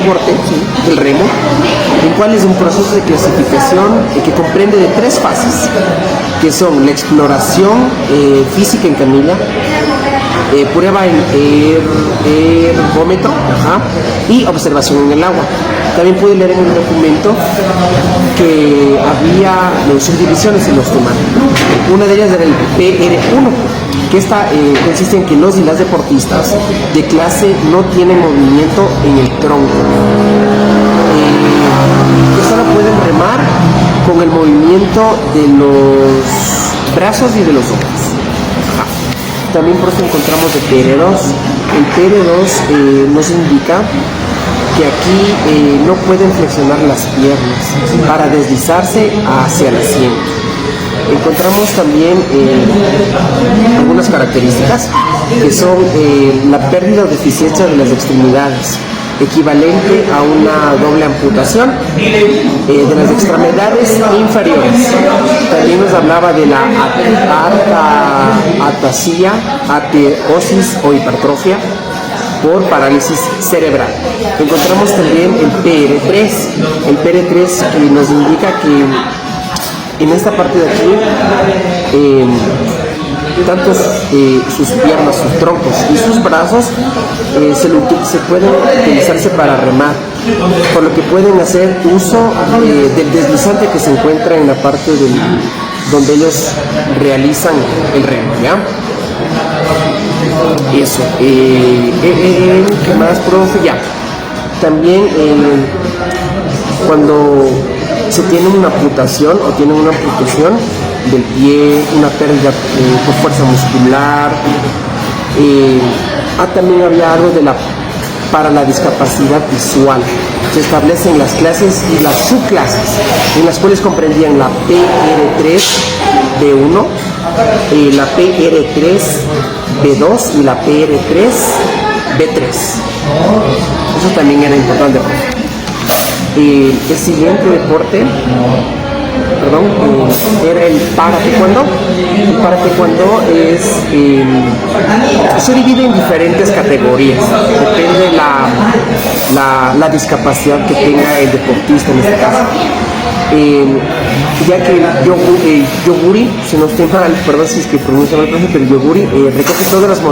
deporte, ¿sí?, el remo, el cual es un proceso de clasificación que comprende de 3 fases, que son la exploración física en camilla, prueba en ergómetro, y observación en el agua. También pude leer en el documento que había subdivisiones en los temas. Una de ellas era el PR1, que esta consiste en que los y las deportistas de clase no tienen movimiento en el tronco, que solo pueden remar con el movimiento de los brazos y de los ojos. También por eso encontramos el PR2. El PR2 nos indica que aquí no pueden flexionar las piernas para deslizarse hacia el asiento. Encontramos también algunas características que son la pérdida o deficiencia de las extremidades, equivalente a una doble amputación de las extremidades inferiores. También nos hablaba de la ataxia, ateosis o hipertrofia por parálisis cerebral. Encontramos también el PR3. El PR3 que nos indica que en esta parte de aquí tanto sus piernas, sus troncos y sus brazos se pueden utilizarse para remar, por lo que pueden hacer uso del deslizante que se encuentra en la parte donde ellos realizan el remo, ¿ya? Eso. ¿Qué más, profe? Ya. También cuando se tiene una amputación o tienen una amputación del pie, una pérdida por fuerza muscular, también había algo para la discapacidad visual. Se establecen las clases y las subclases, en las cuales comprendían la PR3 B1, la PR3 B2 y la PR3 B3. Eso también era importante. El siguiente deporte, era el para taekwondo. El para taekwondo se divide en diferentes categorías, depende la discapacidad que tenga el deportista en este caso. Ya que Yoguri, si no estoy mal, perdón si es que pronuncio mal, pero Yoguri recoge todas las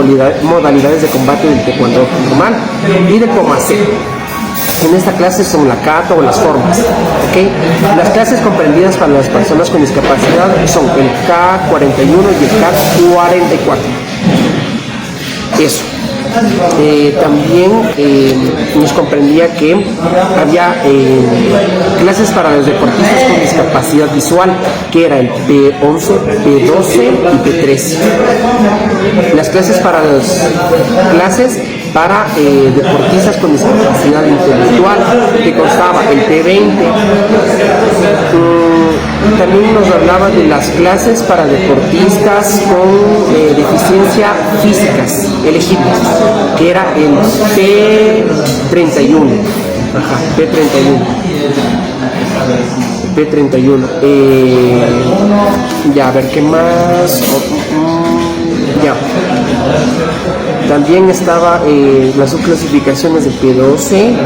modalidades de combate del taekwondo normal y del Pomase. En esta clase son la kata o las formas, ¿okay? Las clases comprendidas para las personas con discapacidad son el K41 y el K44. Eso. También nos comprendía que había clases para los deportistas con discapacidad visual, que era el P11, P12 y P13. Las clases para deportistas con discapacidad intelectual, que constaba el P20. También nos hablaba de las clases para deportistas con deficiencia físicas elegibles, que era el P31. P31. Ya, a ver qué más. Ya. También estaba las subclasificaciones del P12,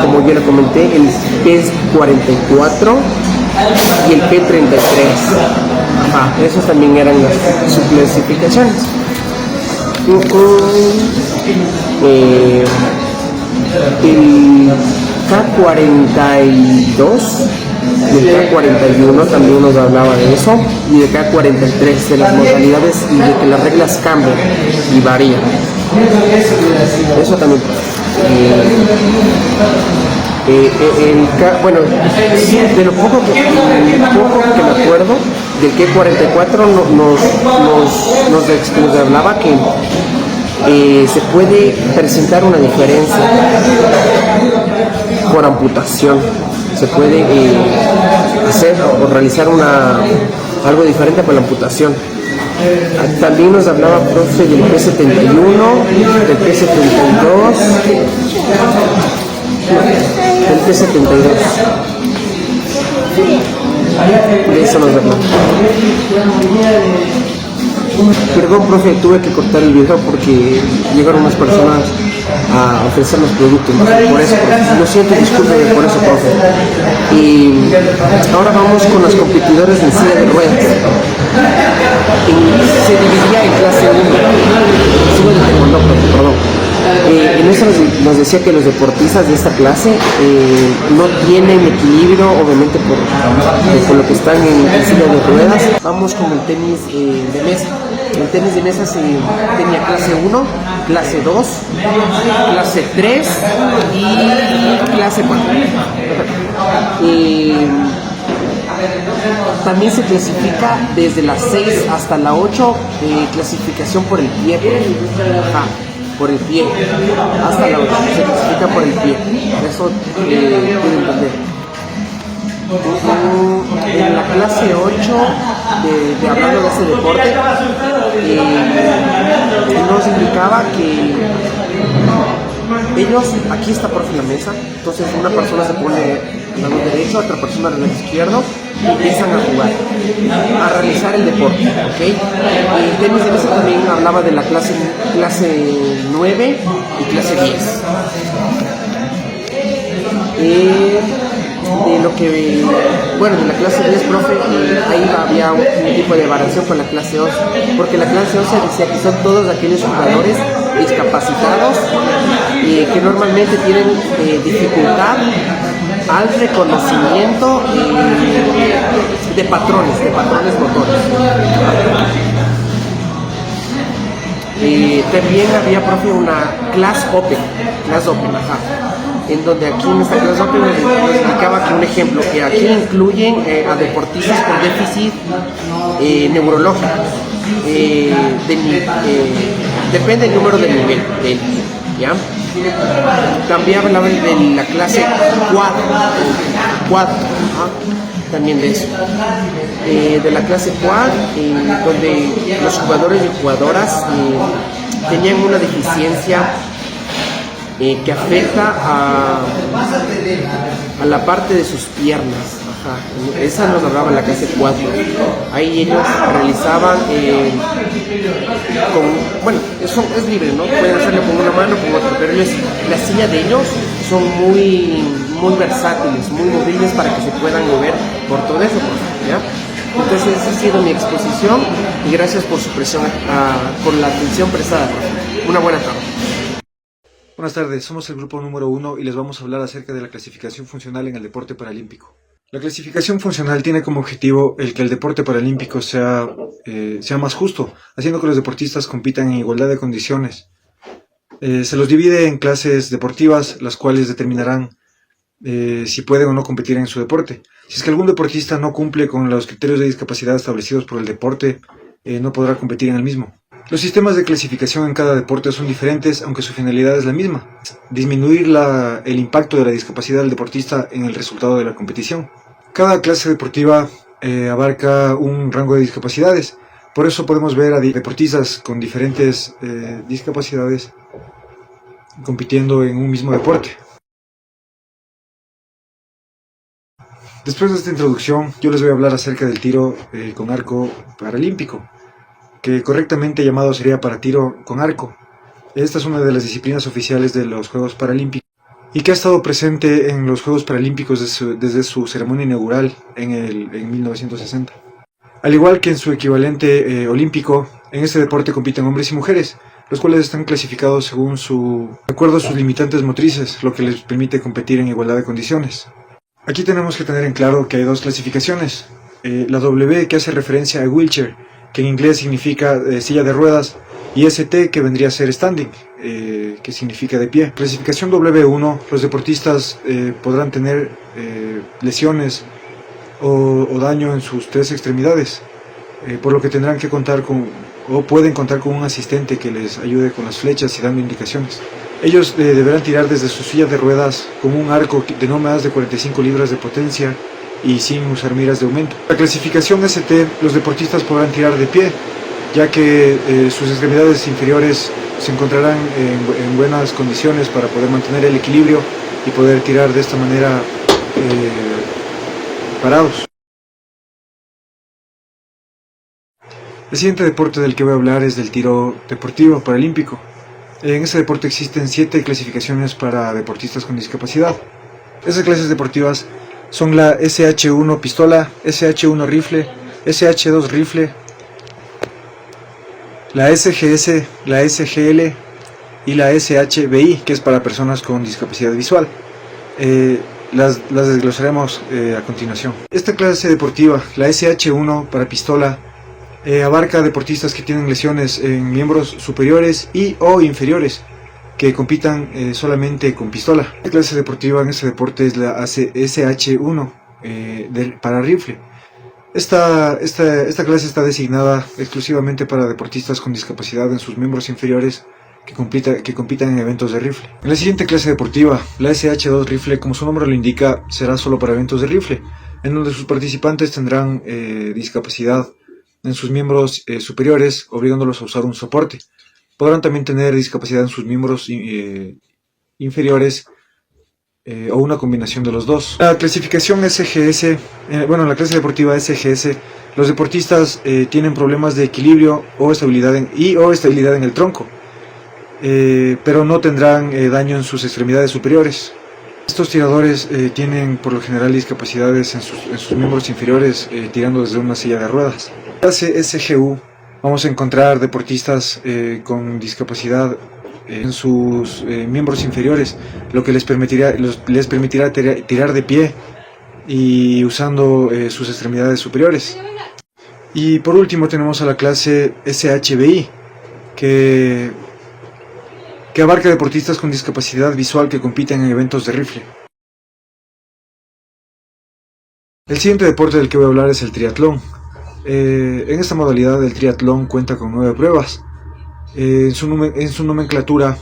como ya lo comenté, el P44 y el P33. Esos también eran las subclasificaciones. El K42 y el K41 también nos hablaba de eso, y de K43, de las modalidades y de que las reglas cambian y varían. Eso también. Bueno, de lo poco que me acuerdo del K44 nos hablaba que se puede presentar una diferencia por amputación. Se puede hacer o realizar algo diferente por la amputación. También nos hablaba, profe, del P71, del P72, del P72. De eso nos hablaba. Perdón, profe, tuve que cortar el video porque llegaron unas personas a ofrecer los productos. Entonces, por eso, lo siento, discúlpeme por eso, profe. Y ahora vamos con los competidores en silla de ruedas. Se dividía en clase 1, sigo de taekwondo, perdón. En eso nos decía que los deportistas de esta clase no tienen equilibrio, obviamente por lo que están en silla de ruedas. Vamos con el tenis de mesa. El tenis de mesa tenía clase 1, clase 2, clase 3 y clase 4. También se clasifica desde las 6 hasta la 8, clasificación por el pie. Por el pie, hasta la 8, se clasifica por el pie. Eso pueden entender. En la clase 8, hablando de ese deporte, nos indicaba que ellos, aquí está por la mesa, entonces una persona se pone del lado derecho, otra persona del lado izquierdo, y empiezan a jugar, a realizar el deporte, ¿ok? El tenis de mesa también hablaba de la clase 9 y clase 10. De lo que, bueno, de la clase 10, profe, ahí había un tipo de variación con la clase 11, porque la clase 11 decía que son todos aquellos jugadores discapacitados que normalmente tienen dificultad al reconocimiento de patrones motores. También había, profe, una clase open, en donde aquí en esta clase open nos indicaba que un ejemplo, que aquí incluyen a deportistas con déficit neurológico, depende del número del nivel, ¿ya? También hablaba de la clase 4, también de eso, de la clase 4, donde los jugadores y jugadoras tenían una deficiencia que afecta a la parte de sus piernas. Esa nos hablaba en la clase 4. Ahí ellos realizaban bueno, eso es libre, ¿no? Pueden hacerlo con una mano, con otra, pero la silla de ellos son muy versátiles, muy móviles para que se puedan mover por todo eso, ¿ya? Entonces esa ha sido mi exposición y gracias por su presión, por la atención prestada. Una buena tarde. Buenas tardes, somos el grupo número 1 y les vamos a hablar acerca de la clasificación funcional en el deporte paralímpico. La clasificación funcional tiene como objetivo el que el deporte paralímpico sea más justo, haciendo que los deportistas compitan en igualdad de condiciones. Se los divide en clases deportivas, las cuales determinarán si pueden o no competir en su deporte. Si es que algún deportista no cumple con los criterios de discapacidad establecidos por el deporte, no podrá competir en el mismo. Los sistemas de clasificación en cada deporte son diferentes, aunque su finalidad es la misma: disminuir el impacto de la discapacidad del deportista en el resultado de la competición. Cada clase deportiva abarca un rango de discapacidades, por eso podemos ver a deportistas con diferentes discapacidades compitiendo en un mismo deporte. Después de esta introducción, yo les voy a hablar acerca del tiro con arco paralímpico, que correctamente llamado sería para tiro con arco. Esta es una de las disciplinas oficiales de los Juegos Paralímpicos y que ha estado presente en los Juegos Paralímpicos desde su ceremonia inaugural en 1960. Al igual que en su equivalente olímpico, en este deporte compiten hombres y mujeres, los cuales están clasificados de acuerdo a sus limitantes motrices, lo que les permite competir en igualdad de condiciones. Aquí tenemos que tener en claro que hay dos clasificaciones: la W, que hace referencia a wheelchair, que en inglés significa silla de ruedas, y ST, que vendría a ser standing, que significa de pie. Clasificación W1, los deportistas podrán tener lesiones o daño en sus tres extremidades, por lo que tendrán que pueden contar con un asistente que les ayude con las flechas y dando indicaciones. Ellos deberán tirar desde sus sillas de ruedas con un arco de no más de 45 libras de potencia y sin usar miras de aumento. La clasificación ST, los deportistas podrán tirar de pie, ya que sus extremidades inferiores se encontrarán en buenas condiciones para poder mantener el equilibrio y poder tirar de esta manera parados. El siguiente deporte del que voy a hablar es del tiro deportivo paralímpico. En este deporte existen 7 clasificaciones para deportistas con discapacidad. Esas clases deportivas son la SH1 pistola, SH1 rifle, SH2 rifle, la SGS, la SGL y la SHBI, que es para personas con discapacidad visual. Las desglosaremos a continuación. Esta clase deportiva, la SH1 para pistola, abarca deportistas que tienen lesiones en miembros superiores y o inferiores, que compitan solamente con pistola. La clase deportiva en este deporte es la SH1 para rifle. Esta clase está designada exclusivamente para deportistas con discapacidad en sus miembros inferiores que compitan en eventos de rifle. En la siguiente clase deportiva, la SH2 rifle, como su nombre lo indica, será solo para eventos de rifle, en donde sus participantes tendrán discapacidad en sus miembros superiores, obligándolos a usar un soporte. Podrán también tener discapacidad en sus miembros inferiores o una combinación de los dos. La clasificación SGS, la clase deportiva SGS, los deportistas tienen problemas de equilibrio o estabilidad en el tronco, pero no tendrán daño en sus extremidades superiores. Estos tiradores tienen por lo general discapacidades en sus miembros inferiores, tirando desde una silla de ruedas. En la clase SGU vamos a encontrar deportistas con discapacidad en sus miembros inferiores, lo que les permitirá tirar de pie y usando sus extremidades superiores. Y por último tenemos a la clase SHBI, que abarca deportistas con discapacidad visual que compiten en eventos de rifle. El siguiente deporte del que voy a hablar es el triatlón. En esta modalidad el triatlón cuenta con 9 pruebas. En su nomenclatura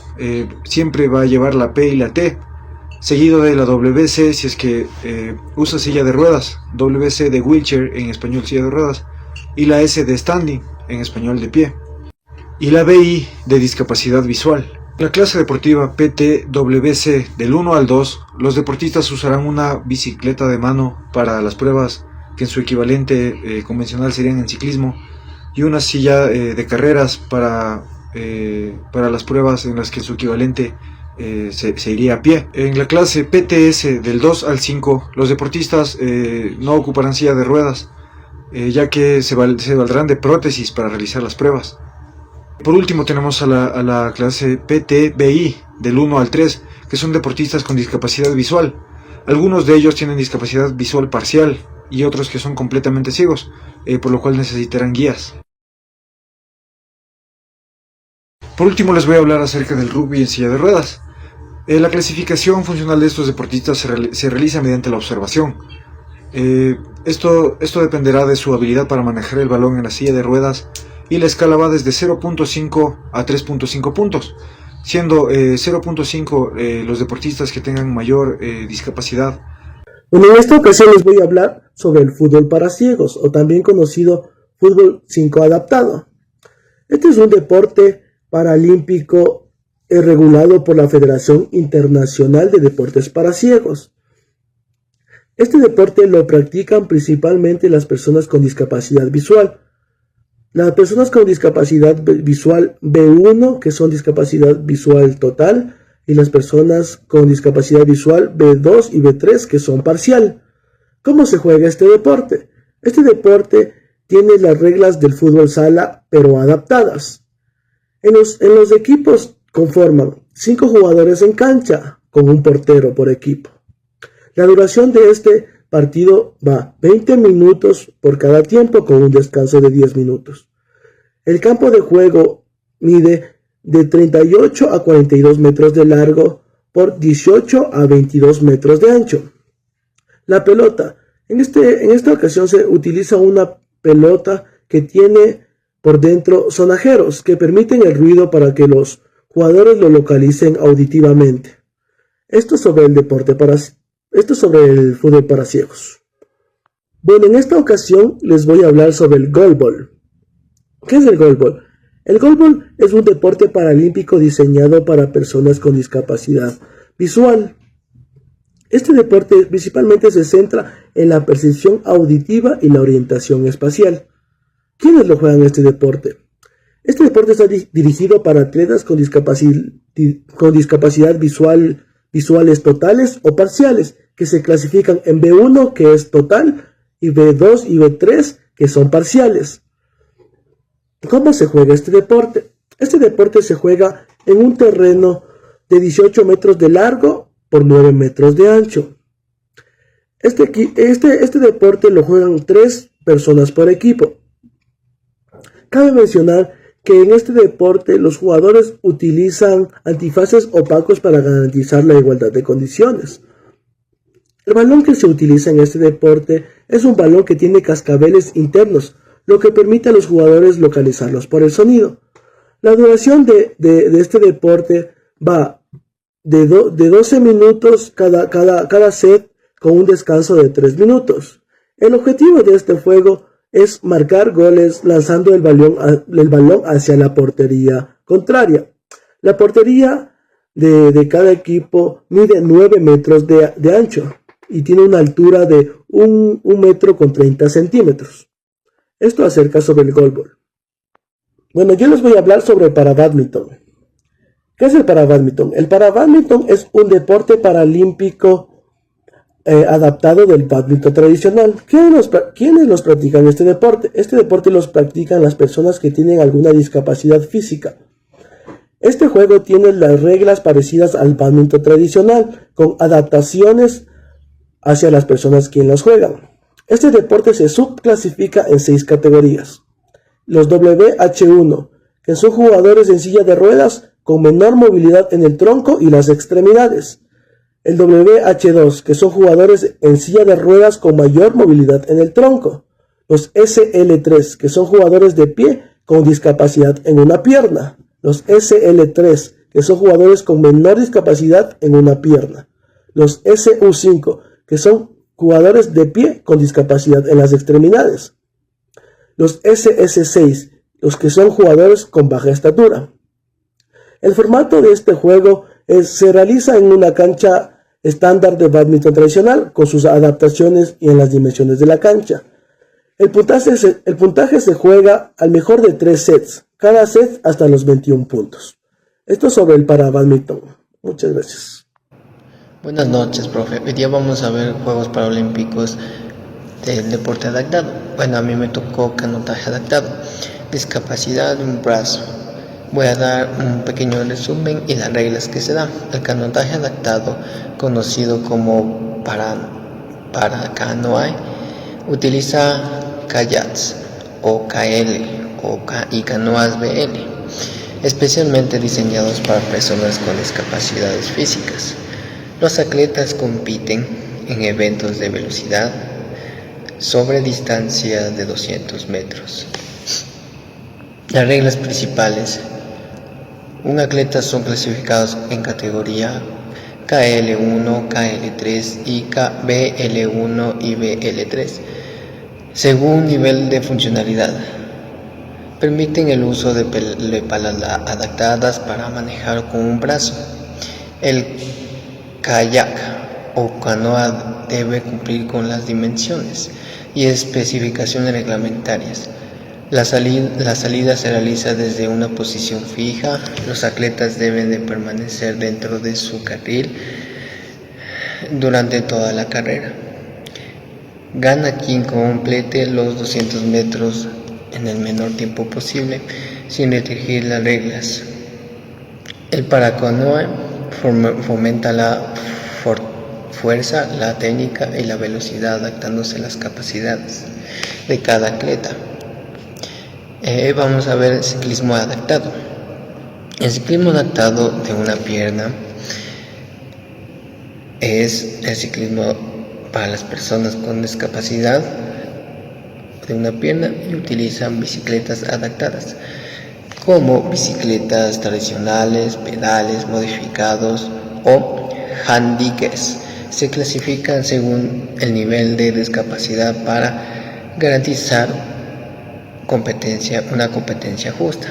siempre va a llevar la P y la T, seguido de la WC si es que usa silla de ruedas, WC de wheelchair, en español silla de ruedas, y la S de standing, en español de pie, y la BI de discapacidad visual. En la clase deportiva PTWC del 1 al 2, los deportistas usarán una bicicleta de mano para las pruebas que en su equivalente convencional serían en ciclismo, y una silla de carreras para las pruebas en las que su equivalente se iría a pie. En la clase PTS del 2 al 5, los deportistas no ocuparán silla de ruedas, ya que se valdrán de prótesis para realizar las pruebas. Por último tenemos a la clase PTBI del 1 al 3, que son deportistas con discapacidad visual. Algunos de ellos tienen discapacidad visual parcial y otros que son completamente ciegos, por lo cual necesitarán guías. Por último les voy a hablar acerca del rugby en silla de ruedas. La clasificación funcional de estos deportistas se realiza mediante la observación. Esto dependerá de su habilidad para manejar el balón en la silla de ruedas, y la escala va desde 0.5 a 3.5 puntos, siendo 0.5 los deportistas que tengan mayor discapacidad. Bueno, en esta ocasión les voy a hablar sobre el fútbol para ciegos, o también conocido fútbol 5 adaptado. Este es un deporte paralímpico regulado por la Federación Internacional de Deportes para Ciegos. Este deporte lo practican principalmente las personas con discapacidad visual. Las personas con discapacidad visual B1, que son discapacidad visual total, y las personas con discapacidad visual B2 y B3, que son parcial. ¿Cómo se juega este deporte? Este deporte tiene las reglas del fútbol sala, pero adaptadas. En los equipos conforman 5 jugadores en cancha, con un portero por equipo. La duración de este partido va 20 minutos por cada tiempo, con un descanso de 10 minutos. El campo de juego mide de 38 a 42 metros de largo por 18 a 22 metros de ancho. La pelota. En esta ocasión se utiliza una pelota que tiene por dentro sonajeros que permiten el ruido para que los jugadores lo localicen auditivamente. Esto sobre el fútbol para ciegos. Bueno, en esta ocasión les voy a hablar sobre el goalball. ¿Qué es el goalball? El goalball es un deporte paralímpico diseñado para personas con discapacidad visual. Este deporte principalmente se centra en la percepción auditiva y la orientación espacial. ¿Quiénes lo juegan este deporte? Este deporte está dirigido para atletas con discapacidad visuales totales o parciales, que se clasifican en B1, que es total, y B2 y B3, que son parciales. ¿Cómo se juega este deporte? Este deporte se juega en un terreno de 18 metros de largo por 9 metros de ancho. Este deporte lo juegan 3 personas por equipo. Cabe mencionar que en este deporte los jugadores utilizan antifaces opacos para garantizar la igualdad de condiciones. El balón que se utiliza en este deporte es un balón que tiene cascabeles internos, lo que permite a los jugadores localizarlos por el sonido. La duración de este deporte va de 12 minutos cada set, con un descanso de 3 minutos. El objetivo de este juego es marcar goles lanzando el balón hacia la portería contraria. La portería de cada equipo mide 9 metros de ancho y tiene una altura de 1 metro con 30 centímetros. Esto acerca sobre el goalball. Bueno, yo les voy a hablar sobre el parabádminton. ¿Qué es el parabádminton? El parabádminton es un deporte paralímpico adaptado del bádminton tradicional. ¿Quiénes los practican este deporte? Este deporte los practican las personas que tienen alguna discapacidad física. Este juego tiene las reglas parecidas al bádminton tradicional, con adaptaciones hacia las personas que los juegan. Este deporte se subclasifica en 6 categorías. Los WH1, que son jugadores en silla de ruedas con menor movilidad en el tronco y las extremidades. El WH2, que son jugadores en silla de ruedas con mayor movilidad en el tronco. Los SL3, que son jugadores de pie con discapacidad en una pierna. Los SL3, que son jugadores con menor discapacidad en una pierna. Los SU5, que son jugadores de pie con discapacidad en las extremidades. Los SS6, los que son jugadores con baja estatura. El formato de este juego se realiza en una cancha estándar de bádminton tradicional, con sus adaptaciones y en las dimensiones de la cancha. El puntaje se juega al mejor de 3 sets, cada set hasta los 21 puntos. Esto es sobre el parabádminton. Muchas gracias. Buenas noches, profe. Hoy día vamos a ver Juegos Paralímpicos del deporte adaptado. Bueno, a mí me tocó canotaje adaptado, discapacidad de un brazo. Voy a dar un pequeño resumen y las reglas que se dan. El canotaje adaptado, conocido como para canoa, utiliza kayaks o KL y canoas BL, especialmente diseñados para personas con discapacidades físicas. Los atletas compiten en eventos de velocidad sobre distancia de 200 metros. Las reglas principales. Un atleta son clasificados en categoría KL1, KL3 y BL1 y BL3, según nivel de funcionalidad. Permiten el uso de palas adaptadas para manejar con un brazo. El kayak o canoa debe cumplir con las dimensiones y especificaciones reglamentarias. La salida se realiza desde una posición fija. Los atletas deben de permanecer dentro de su carril durante toda la carrera. Gana quien complete los 200 metros en el menor tiempo posible, sin restringir las reglas. El paracanoa fomenta la fuerza, la técnica y la velocidad, adaptándose a las capacidades de cada atleta. Vamos a ver el ciclismo adaptado. El ciclismo adaptado de una pierna es el ciclismo para las personas con discapacidad de una pierna y utilizan bicicletas adaptadas, como bicicletas tradicionales, pedales modificados o handicaps. Se clasifican según el nivel de discapacidad para garantizar una competencia justa.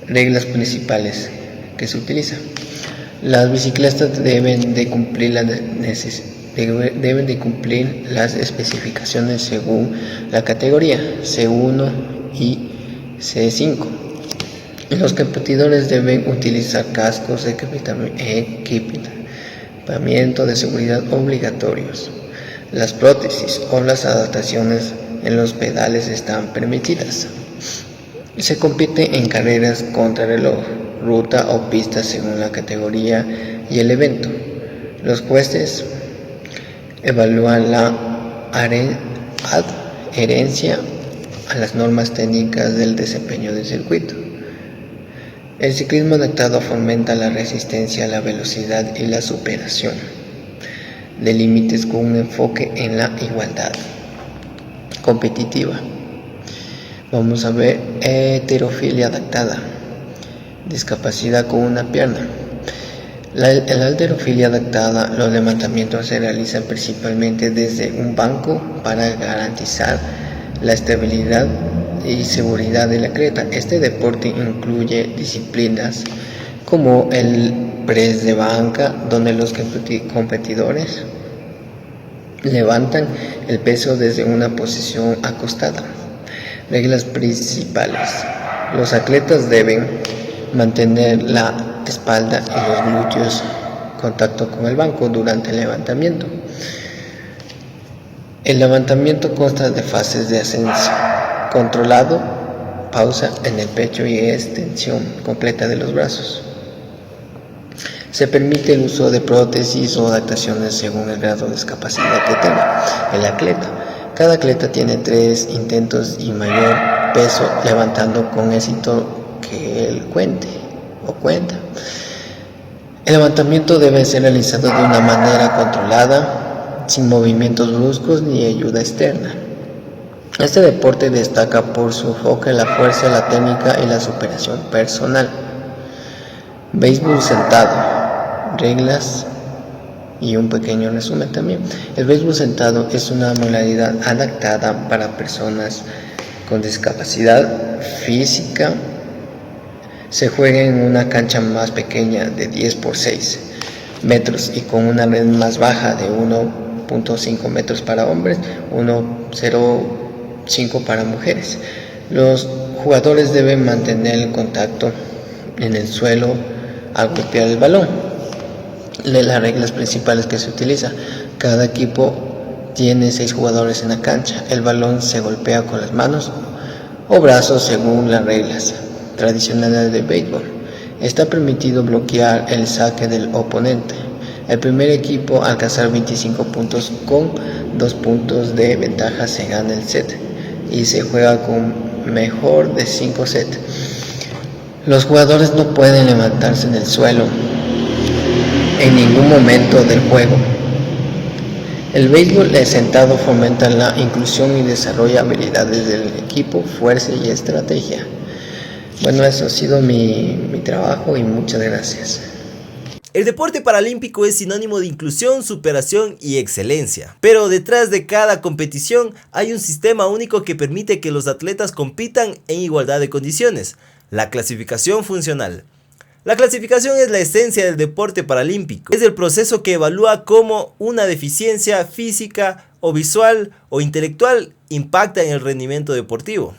Reglas principales que se utilizan. Las bicicletas deben de cumplir las especificaciones según la categoría C1 y C5. Los competidores deben utilizar cascos, equipamiento de seguridad obligatorios. Las prótesis o las adaptaciones en los pedales están permitidas. Se compite en carreras contrarreloj, ruta o pista según la categoría y el evento. Los jueces evalúan la adherencia a las normas técnicas del desempeño del circuito. El ciclismo adaptado fomenta la resistencia, la velocidad y la superación de límites con un enfoque en la igualdad competitiva. Vamos a ver heterofilia adaptada, discapacidad con una pierna. La halterofilia adaptada, los levantamientos se realizan principalmente desde un banco para garantizar la estabilidad y seguridad del atleta. Este deporte incluye disciplinas como el press de banca, donde los competidores levantan el peso desde una posición acostada. Reglas principales: los atletas deben mantener la espalda y los glúteos en contacto con el banco durante el levantamiento. El levantamiento consta de fases de ascenso controlado, pausa en el pecho y extensión completa de los brazos. Se permite el uso de prótesis o adaptaciones según el grado de discapacidad que tenga el atleta. Cada atleta tiene 3 intentos y mayor peso levantando con éxito que él cuenta. El levantamiento debe ser realizado de una manera controlada, sin movimientos bruscos ni ayuda externa. Este deporte destaca por su enfoque en la fuerza, la técnica y la superación personal. Béisbol sentado, reglas y un pequeño resumen también. El béisbol sentado es una modalidad adaptada para personas con discapacidad física. Se juega en una cancha más pequeña de 10 por 6 metros y con una red más baja de 1.5 metros para hombres, 1.05 para mujeres. Los jugadores deben mantener el contacto en el suelo al golpear el balón. Las reglas principales que se utiliza: cada equipo tiene 6 jugadores en la cancha. El balón se golpea con las manos o brazos según las reglas tradicionales de béisbol. Está permitido bloquear el saque del oponente. El primer equipo a alcanzar 25 puntos con 2 puntos de ventaja se gana el set y se juega con mejor de 5 sets. Los jugadores no pueden levantarse del suelo en ningún momento del juego. El béisbol sentado fomenta la inclusión y desarrolla habilidades del equipo, fuerza y estrategia. Bueno, eso ha sido mi trabajo y muchas gracias. El deporte paralímpico es sinónimo de inclusión, superación y excelencia. Pero detrás de cada competición hay un sistema único que permite que los atletas compitan en igualdad de condiciones: la clasificación funcional. La clasificación es la esencia del deporte paralímpico. Es el proceso que evalúa cómo una deficiencia física o visual o intelectual impacta en el rendimiento deportivo.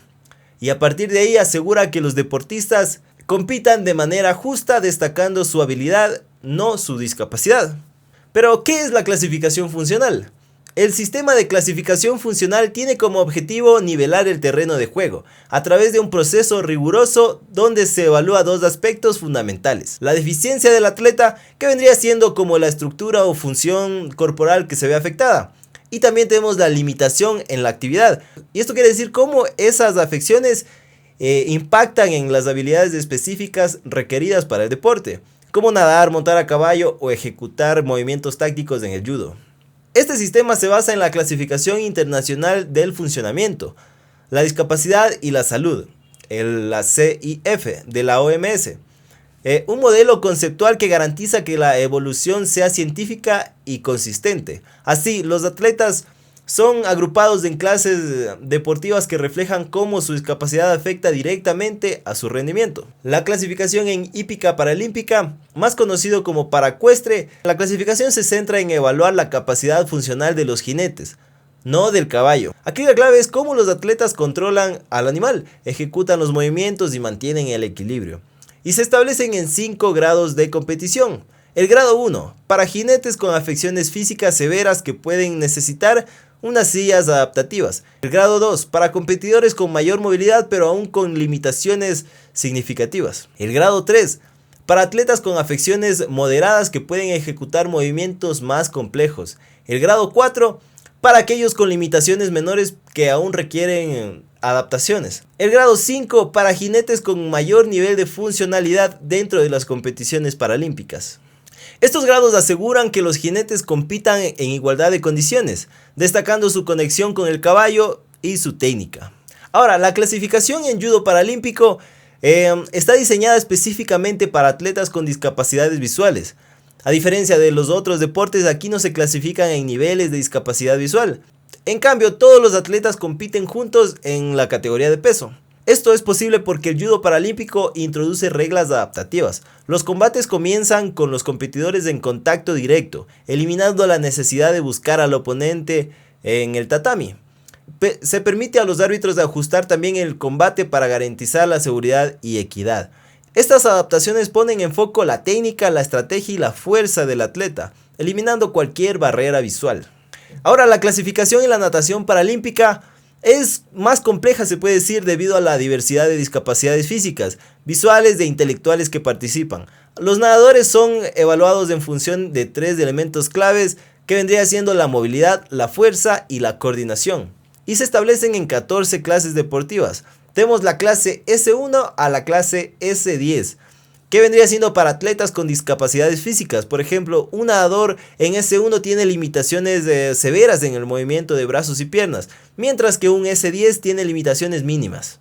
Y a partir de ahí asegura que los deportistas compitan de manera justa, destacando su habilidad, no su discapacidad. Pero, ¿qué es la clasificación funcional? El sistema de clasificación funcional tiene como objetivo nivelar el terreno de juego a través de un proceso riguroso donde se evalúa 2 aspectos fundamentales: la deficiencia del atleta, que vendría siendo como la estructura o función corporal que se ve afectada, y también tenemos la limitación en la actividad. Y esto quiere decir cómo esas afecciones impactan en las habilidades específicas requeridas para el deporte, como nadar, montar a caballo o ejecutar movimientos tácticos en el judo. Este sistema se basa en la clasificación internacional del funcionamiento, la discapacidad y la salud, la CIF de la OMS. Un modelo conceptual que garantiza que la evolución sea científica y consistente. Así, los atletas son agrupados en clases deportivas que reflejan cómo su discapacidad afecta directamente a su rendimiento. La clasificación en hípica paralímpica, más conocido como paracuestre, la clasificación se centra en evaluar la capacidad funcional de los jinetes, no del caballo. Aquí la clave es cómo los atletas controlan al animal, ejecutan los movimientos y mantienen el equilibrio. Y se establecen en 5 grados de competición. El grado 1, para jinetes con afecciones físicas severas que pueden necesitar unas sillas adaptativas. El grado 2, para competidores con mayor movilidad pero aún con limitaciones significativas. El grado 3, para atletas con afecciones moderadas que pueden ejecutar movimientos más complejos. El grado 4, para aquellos con limitaciones menores que aún requieren adaptaciones. El grado 5, para jinetes con mayor nivel de funcionalidad dentro de las competiciones paralímpicas. Estos grados aseguran que los jinetes compitan en igualdad de condiciones, destacando su conexión con el caballo y su técnica. Ahora, la clasificación en judo paralímpico está diseñada específicamente para atletas con discapacidades visuales. A diferencia de los otros deportes, aquí no se clasifican en niveles de discapacidad visual. En cambio, todos los atletas compiten juntos en la categoría de peso. Esto es posible porque el judo paralímpico introduce reglas adaptativas. Los combates comienzan con los competidores en contacto directo, eliminando la necesidad de buscar al oponente en el tatami. Se permite a los árbitros ajustar también el combate para garantizar la seguridad y equidad. Estas adaptaciones ponen en foco la técnica, la estrategia y la fuerza del atleta, eliminando cualquier barrera visual. Ahora, la clasificación en la natación paralímpica es más compleja, se puede decir, debido a la diversidad de discapacidades físicas, visuales e intelectuales que participan. Los nadadores son evaluados en función de 3 elementos claves que vendría siendo la movilidad, la fuerza y la coordinación. Y se establecen en 14 clases deportivas. Tenemos la clase S1 a la clase S10. ¿Qué vendría siendo para atletas con discapacidades físicas? Por ejemplo, un nadador en S1 tiene limitaciones severas en el movimiento de brazos y piernas, mientras que un S10 tiene limitaciones mínimas.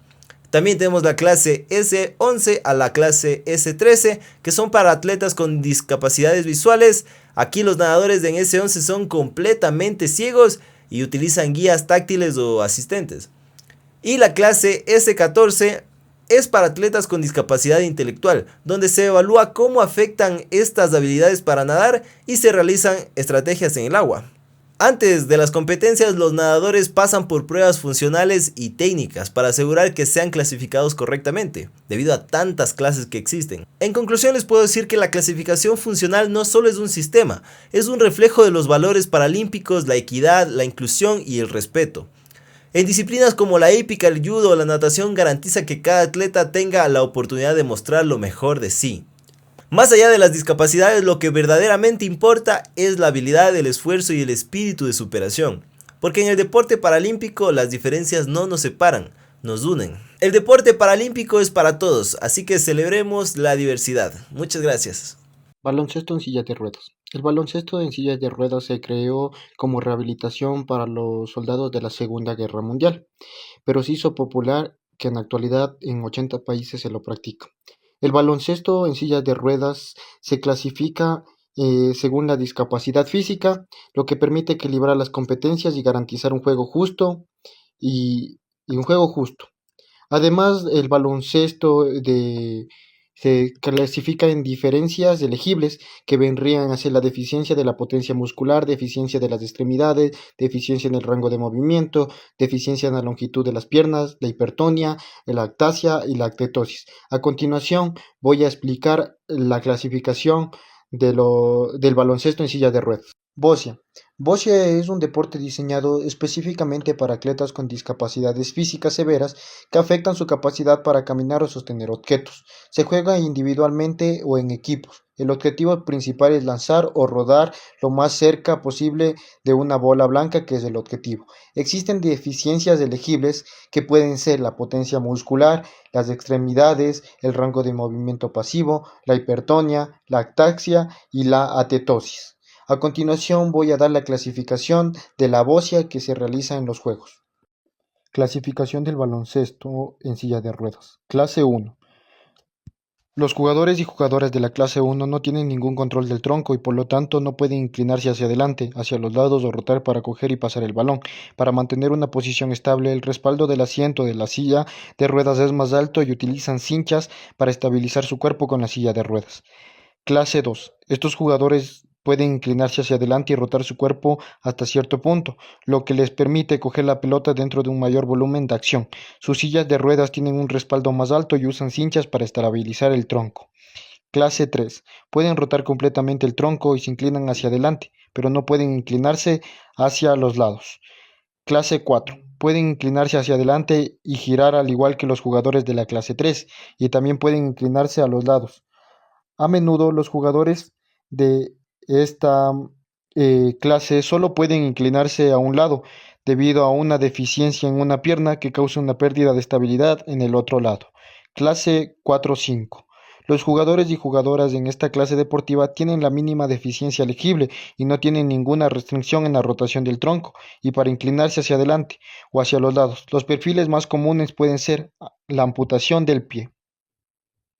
También tenemos la clase S11 a la clase S13, que son para atletas con discapacidades visuales. Aquí los nadadores en S11 son completamente ciegos y utilizan guías táctiles o asistentes. Y la clase S14 es para atletas con discapacidad intelectual, donde se evalúa cómo afectan estas habilidades para nadar y se realizan estrategias en el agua. Antes de las competencias, los nadadores pasan por pruebas funcionales y técnicas para asegurar que sean clasificados correctamente, debido a tantas clases que existen. En conclusión, les puedo decir que la clasificación funcional no solo es un sistema, es un reflejo de los valores paralímpicos, la equidad, la inclusión y el respeto. En disciplinas como la hípica, el judo o la natación garantiza que cada atleta tenga la oportunidad de mostrar lo mejor de sí. Más allá de las discapacidades, lo que verdaderamente importa es la habilidad, el esfuerzo y el espíritu de superación. Porque en el deporte paralímpico las diferencias no nos separan, nos unen. El deporte paralímpico es para todos, así que celebremos la diversidad. Muchas gracias. Baloncesto en silla de ruedas. El baloncesto en sillas de ruedas se creó como rehabilitación para los soldados de la Segunda Guerra Mundial, pero se hizo popular que en la actualidad en 80 países se lo practica. El baloncesto en sillas de ruedas se clasifica según la discapacidad física, lo que permite equilibrar las competencias y garantizar un juego justo y un juego justo. Además, el baloncesto se clasifica en diferencias elegibles que vendrían a ser la deficiencia de la potencia muscular, deficiencia de las extremidades, deficiencia en el rango de movimiento, deficiencia en la longitud de las piernas, la hipertonia, la actasia y la actetosis. A continuación voy a explicar la clasificación del baloncesto en silla de ruedas. Bocia. Bocia es un deporte diseñado específicamente para atletas con discapacidades físicas severas que afectan su capacidad para caminar o sostener objetos. Se juega individualmente o en equipos. El objetivo principal es lanzar o rodar lo más cerca posible de una bola blanca, que es el objetivo. Existen deficiencias elegibles que pueden ser la potencia muscular, las extremidades, el rango de movimiento pasivo, la hipertonia, la ataxia y la atetosis. A continuación voy a dar la clasificación de la bocia que se realiza en los juegos. Clasificación del baloncesto en silla de ruedas. Clase 1. Los jugadores y jugadoras de la clase 1 no tienen ningún control del tronco y por lo tanto no pueden inclinarse hacia adelante, hacia los lados o rotar para coger y pasar el balón. Para mantener una posición estable, el respaldo del asiento de la silla de ruedas es más alto y utilizan cinchas para estabilizar su cuerpo con la silla de ruedas. Clase 2. Estos jugadores pueden inclinarse hacia adelante y rotar su cuerpo hasta cierto punto, lo que les permite coger la pelota dentro de un mayor volumen de acción. Sus sillas de ruedas tienen un respaldo más alto y usan cinchas para estabilizar el tronco. Clase 3. Pueden rotar completamente el tronco y se inclinan hacia adelante, pero no pueden inclinarse hacia los lados. Clase 4. Pueden inclinarse hacia adelante y girar al igual que los jugadores de la clase 3, y también pueden inclinarse a los lados. A menudo los jugadores de esta clase solo pueden inclinarse a un lado debido a una deficiencia en una pierna que causa una pérdida de estabilidad en el otro lado. Clase 4-5. Los jugadores y jugadoras en esta clase deportiva tienen la mínima deficiencia elegible y no tienen ninguna restricción en la rotación del tronco y para inclinarse hacia adelante o hacia los lados. Los perfiles más comunes pueden ser la amputación del pie.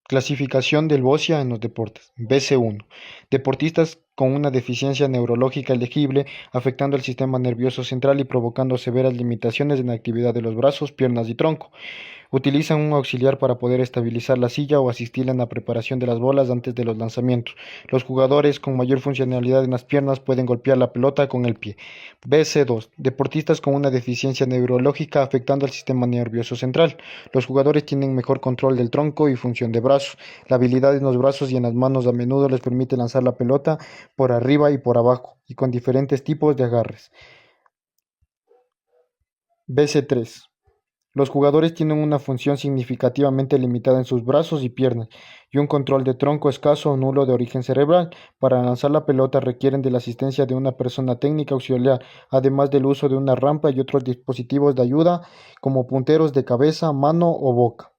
Clasificación del Bocia en los deportes. BC1. Deportistas con una deficiencia neurológica elegible, afectando el sistema nervioso central y provocando severas limitaciones en la actividad de los brazos, piernas y tronco. Utilizan un auxiliar para poder estabilizar la silla o asistir en la preparación de las bolas antes de los lanzamientos. Los jugadores con mayor funcionalidad en las piernas pueden golpear la pelota con el pie. BC2. Deportistas con una deficiencia neurológica afectando al sistema nervioso central. Los jugadores tienen mejor control del tronco y función de brazos. La habilidad en los brazos y en las manos a menudo les permite lanzar la pelota por arriba y por abajo, y con diferentes tipos de agarres. BC3. Los jugadores tienen una función significativamente limitada en sus brazos y piernas y un control de tronco escaso o nulo de origen cerebral. Para lanzar la pelota requieren de la asistencia de una persona técnica auxiliar, además del uso de una rampa y otros dispositivos de ayuda como punteros de cabeza, mano o boca.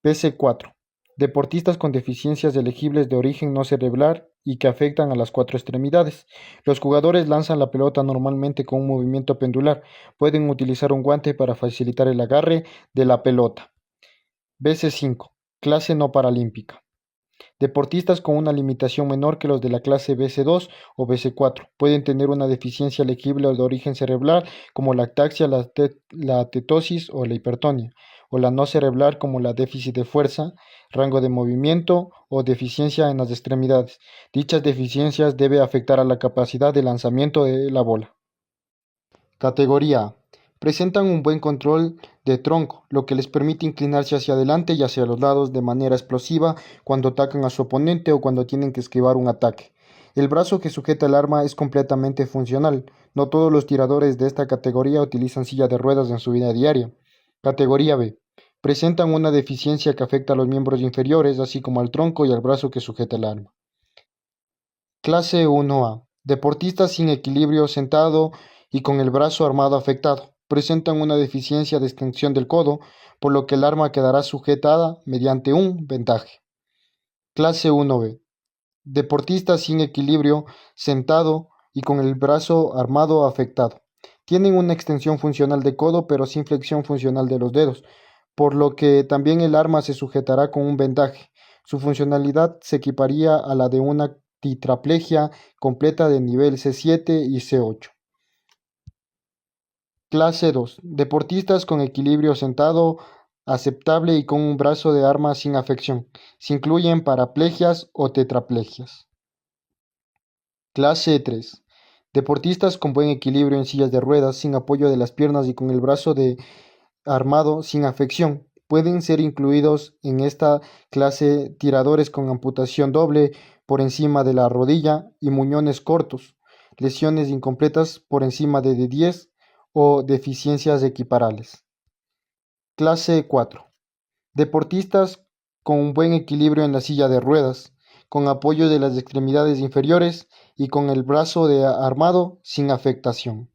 PC4. Deportistas con deficiencias elegibles de origen no cerebral y que afectan a las 4 extremidades. Los jugadores lanzan la pelota normalmente con un movimiento pendular. Pueden utilizar un guante para facilitar el agarre de la pelota. BC5. Clase no paralímpica. Deportistas con una limitación menor que los de la clase BC2 o BC4 pueden tener una deficiencia elegible de origen cerebral como la ataxia, la tetosis o la hipertonía, o la no cerebral como la déficit de fuerza, rango de movimiento o deficiencia en las extremidades. Dichas deficiencias deben afectar a la capacidad de lanzamiento de la bola. Categoría A. Presentan un buen control de tronco, lo que les permite inclinarse hacia adelante y hacia los lados de manera explosiva cuando atacan a su oponente o cuando tienen que esquivar un ataque. El brazo que sujeta el arma es completamente funcional. No todos los tiradores de esta categoría utilizan silla de ruedas en su vida diaria. Categoría B. Presentan una deficiencia que afecta a los miembros inferiores, así como al tronco y al brazo que sujeta el arma. Clase 1A. Deportistas sin equilibrio sentado y con el brazo armado afectado. Presentan una deficiencia de extensión del codo, por lo que el arma quedará sujetada mediante un vendaje. Clase 1B. Deportistas sin equilibrio sentado y con el brazo armado afectado. Tienen una extensión funcional de codo, pero sin flexión funcional de los dedos, por lo que también el arma se sujetará con un vendaje. Su funcionalidad se equiparía a la de una tetraplegia completa de nivel C7 y C8. Clase 2. Deportistas con equilibrio sentado aceptable y con un brazo de arma sin afección. Se incluyen paraplegias o tetraplegias. Clase 3. Deportistas con buen equilibrio en sillas de ruedas, sin apoyo de las piernas y con el brazo armado sin afección. Pueden ser incluidos en esta clase tiradores con amputación doble por encima de la rodilla y muñones cortos, lesiones incompletas por encima de 10 o deficiencias equiparables. Clase 4. Deportistas con un buen equilibrio en la silla de ruedas, con apoyo de las extremidades inferiores y con el brazo armado sin afectación.